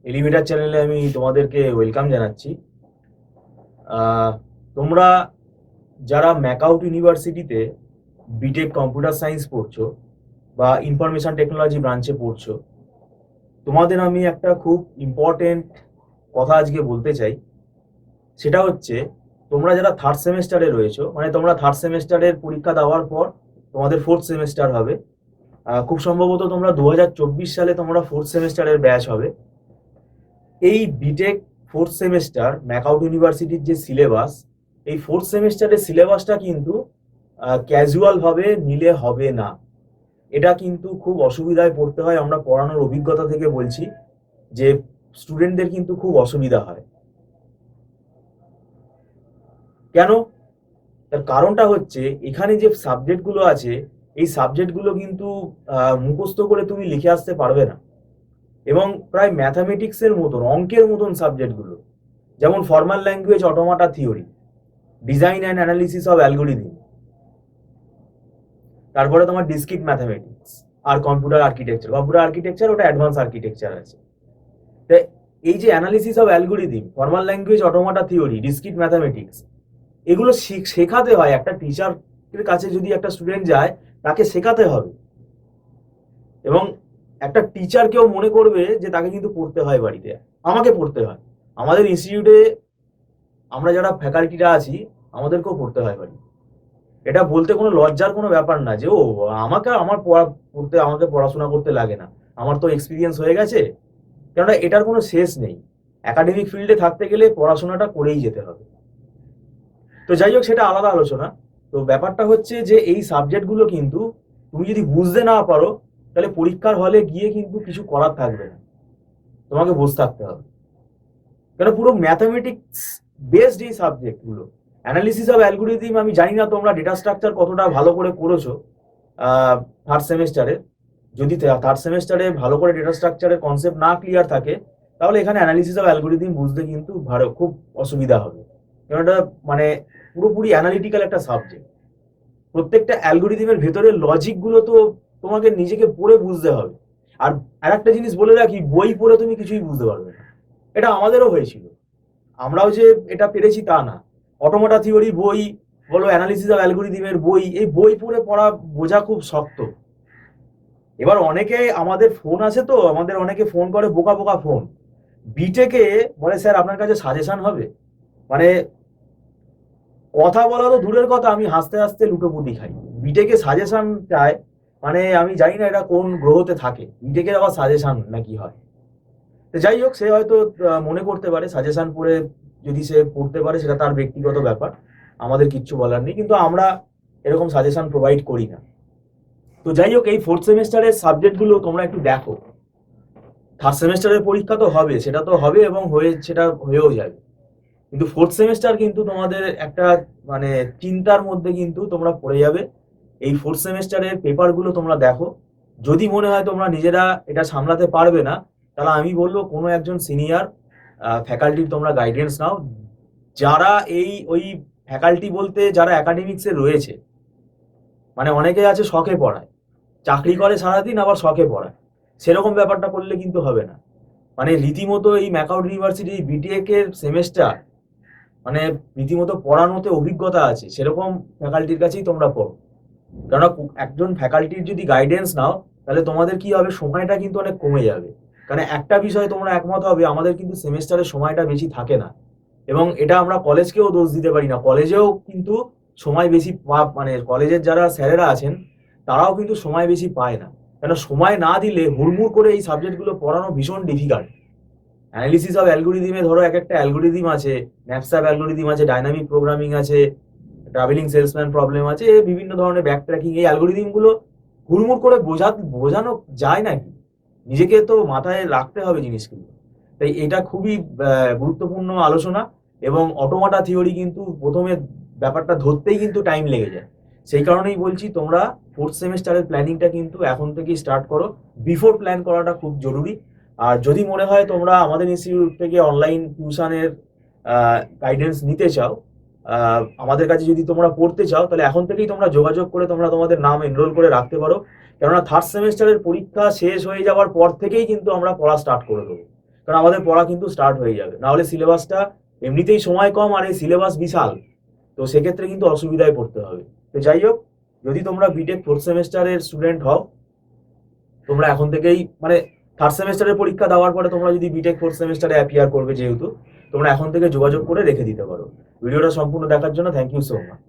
Elevator চ্যানেলে আমি তোমাদেরকে ওয়েলকাম জানাচ্ছি। তোমরা যারা ম্যাকআউট ইউনিভার্সিটিতে বিটেক কম্পিউটার সায়েন্স পড়ছো বা ইনফরমেশন টেকনোলজি ব্রাঞ্চে পড়ছো, তোমাদের আমি একটা খুব ইম্পর্টেন্ট কথা আজকে বলতে চাই। সেটা হচ্ছে, তোমরা যারা থার্ড সেমেস্টারে রয়েছো, মানে তোমরা থার্ড সেমেস্টারের পরীক্ষা দেওয়ার পর তোমাদের ফোর্থ সেমেস্টার হবে। খুব সম্ভবত তোমরা 2024 সালে তোমরা ফোর্থ সেমেস্টারের ব্যাচ হবে। এই বিটেক ফোর্থ সেমেস্টার ম্যাকআউট ইউনিভার্সিটির যে সিলেবাস, এই ফোর্থ সেমেস্টারের সিলেবাসটা কিন্তু ক্যাজুয়াল ভাবে নিলে হবে না। এটা কিন্তু খুব অসুবিধায় পড়তে হয়। আমরা পড়ানোর অভিজ্ঞতা থেকে বলছি যে স্টুডেন্টদের কিন্তু খুব অসুবিধা হয়। কেন? তার কারণটা হচ্ছে, এখানে যে সাবজেক্টগুলো আছে, এই সাবজেক্টগুলো কিন্তু মুখস্থ করে তুমি লিখে আসতে পারবে না। এবং প্রায় ম্যাথামেটিক্সের মতন, অঙ্কের মতন সাবজেক্টগুলো, যেমন formal language automata theory, design and analysis of algorithm, তারপরে তোমার ডিসক্রিট ম্যাথামেটিক্স আর কম্পিউটার আর্কিটেকচার ওটা অ্যাডভান্স আর্কিটেকচার আছে। তাই এই যে analysis of algorithm, formal language automata theory, discrete mathematics, এগুলো শেখাতে হয়। একটা টিচারের কাছে যদি একটা স্টুডেন্ট যায়, তাকে শেখাতে হবে। এবং একটা টিচার কেউ মনে করবে যে তাকে কিন্তু পড়তে হয় বাড়িতে, আমাকে পড়তে হয়। আমাদের ইনস্টিটিউটে আমরা যারা ফ্যাকাল্টিরা আছি, আমাদেরকেও পড়তে হয় বাড়িতে। এটা বলতে কোনো লজ্জার কোনো ব্যাপার না যে আমাকে পড়াশোনা করতে লাগে না, আমার তো এক্সপিরিয়েন্স হয়ে গেছে। কেননা এটার কোনো শেষ নেই। একাডেমিক ফিল্ডে থাকতে গেলে পড়াশোনাটা করেই যেতে হবে। তো যাই হোক, সেটা আলাদা আলোচনা। তো ব্যাপারটা হচ্ছে যে এই সাবজেক্টগুলো কিন্তু তুমি যদি বুঝতে না পারো, তাহলে পরীক্ষার হলে গিয়ে কিন্তু কিছু করার থাকবে না, তোমাকে বসে থাকতে হবে। কেন, পুরো ম্যাথামেটিক্স বেসড এই সাবজেক্টগুলো। অ্যানালিসিস অফ অ্যালগোরিদম, আমি জানি না তোমরা ডেটা স্ট্রাকচার কতটা ভালো করে করেছো থার্ড সেমেস্টারে। যদি থার্ড সেমেস্টারে ভালো করে ডেটা স্ট্রাকচারের কনসেপ্ট না ক্লিয়ার থাকে, তাহলে এখানে অ্যানালিসিস অফ অ্যালগোরিদম বুঝতে কিন্তু খুব অসুবিধা হবে। কারণ এটা মানে পুরোপুরি অ্যানালিটিক্যাল একটা সাবজেক্ট। প্রত্যেকটা অ্যালগোরিদমের ভেতরে লজিক গুলো তো তোমাকে নিজেকে পড়ে বুঝতে হবে। আর আরেকটা জিনিস বলে রাখি, বই পড়ে তুমি কিছুই বুঝতে পারবে না। এটা আমাদেরও হয়েছিল। আমরাও যে এটা পেরেছি তা না। অটোমাটা থিওরি বই বলো, অ্যানালিসিস অফ অ্যালগোরিদমের বই, এই বই পড়ে পড়া বোঝা খুব শক্ত। এবার অনেকে আমাদের ফোন আছে, তো আমাদের অনেকে ফোন করে, বোকা বোকা ফোন। বিটেকে বলে, স্যার আপনার কাছে সাজেশন হবে? মানে কথা বলা তো দূরের কথা, আমি হাসতে হাসতে লুটোপুটি খাই। বিটেকে সাজেশন চায়, মানে আমি জানি না এটা কোন গ্রহতে থাকে, বিটেকের আবার সাজেশন নাকি হয়। তো যাই হোক, সে হয়তো মনে করতে পারে সাজেশন পড়ে, যদি সে পড়তে পারে সেটা তার ব্যক্তিগত ব্যাপার, আমাদের কিচ্ছু বলার নেই। কিন্তু আমরা এরকম সাজেশন প্রোভাইড করি না। তো যাই হোক, এই ফোর্থ সেমেস্টারের সাবজেক্টগুলো তোমরা একটু দেখো। থার্ড সেমেস্টারের পরীক্ষা তো হবে, সেটা তো হবে এবং সেটা হয়েও যাবে। কিন্তু ফোর্থ সেমেস্টার কিন্তু তোমাদের একটা মানে চিন্তার মধ্যে কিন্তু তোমরা পড়ে যাবে। এই ফোর্থ সেমেস্টারের পেপারগুলো তোমরা দেখো। যদি মনে হয় তোমরা নিজেরা এটা সামলাতে পারবে না, তাহলে আমি বলবো কোনো একজন সিনিয়র ফ্যাকাল্টির তোমরা গাইডেন্স নাও। যারা ওই ফ্যাকাল্টি বলতে যারা একাডেমিক্সে রয়েছে, মানে অনেকে আছে শখে পড়ায়, চাকরি করে সারাদিন আবার শখে পড়ায়, সেরকম ব্যাপারটা করলে কিন্তু হবে না। মানে রীতিমতো এই ম্যাকআউট ইউনিভার্সিটি বিটিএক এর সেমেস্টার, মানে রীতিমতো পড়ানোতে অভিজ্ঞতা আছে সেরকম ফ্যাকাল্টির কাছেই তোমরা পড়ো। কেননা একজন ফ্যাকাল্টির যদি গাইডেন্স নাও, তাহলে তোমাদের কি হবে, সময়টা কিন্তু অনেক কমে যাবে। কারণ একটা বিষয়ে তোমরা একমত হবে, আমাদের কিন্তু সেমেস্টারের সময়টা বেশি থাকে না। এবং এটা আমরা কলেজকেও দোষ দিতে পারি না, কলেজেও কিন্তু সময় বেশি মানে কলেজের যারা স্যারেরা আছেন, তারাও কিন্তু সময় বেশি পায় না। কেন, সময় না দিলে হুড়মুড় করে এই সাবজেক্টগুলো পড়ানো ভীষণ ডিফিকাল্ট। অ্যানালিসিস অফ অ্যালগোরিদমে ধরো এক একটা অ্যালগোরিদম আছে, ন্যাপস্যাপ অ্যালগোরিদম আছে, ডাইনামিক প্রোগ্রামিং আছে, ট্রাভেলিং সেলসম্যান প্রবলেম আছে, বিভিন্ন ধরনের ব্যাক ট্র্যাকিং, এই অ্যালগোরিদম গুলো হুড়মুড় করে বোঝানো যায় নাকি? নিজেকে তো মাথায় রাখতে হবে জিনিসগুলো। তাই এটা খুবই গুরুত্বপূর্ণ আলোচনা। এবং অটোমাটা থিওরি কিন্তু প্রথমে ব্যাপারটা ধরতেই কিন্তু টাইম লেগে যায়। সেই কারণেই বলছি, তোমরা ফোর্থ সেমেস্টারের প্ল্যানিংটা কিন্তু এখন থেকেই স্টার্ট করো। বিফোর প্ল্যান করাটা খুব জরুরি। আর যদি মনে হয় তোমরা আমাদের ইনস্টিটিউট থেকে অনলাইন টিউশনের গাইডেন্স নিতে চাও, আমাদের কাছে যদি তোমরা পড়তে চাও, তাহলে এখন থেকেই তোমরা যোগাযোগ করে তোমরা তোমাদের নাম এনরোল করে রাখতে পারো। কেননা থার্ড সেমেস্টারের পরীক্ষা শেষ হয়ে যাওয়ার পর থেকেই কিন্তু আমরা পড়া স্টার্ট করে দেবো। কারণ আমাদের পড়া কিন্তু স্টার্ট হয়ে যাবে, নাহলে সিলেবাসটা এমনিতেই সময় কম আর এই সিলেবাস বিশাল, তো সেক্ষেত্রে কিন্তু অসুবিধায় পড়তে হবে। তো যাই হোক, যদি তোমরা বিটেক ফোর্থ সেমেস্টারের স্টুডেন্ট হও, তোমরা এখন থেকেই মানে থার্ড সেমেস্টারের পরীক্ষা দেওয়ার পরে তোমরা যদি বিটেক ফোর্থ সেমেস্টারে অ্যাপিয়ার করবে, যেহেতু তোমরা এখন থেকে যোগাযোগ করে রেখে দিতে পারো। ভিডিওটা সম্পূর্ণ দেখার জন্য থ্যাংক ইউ সো মাচ।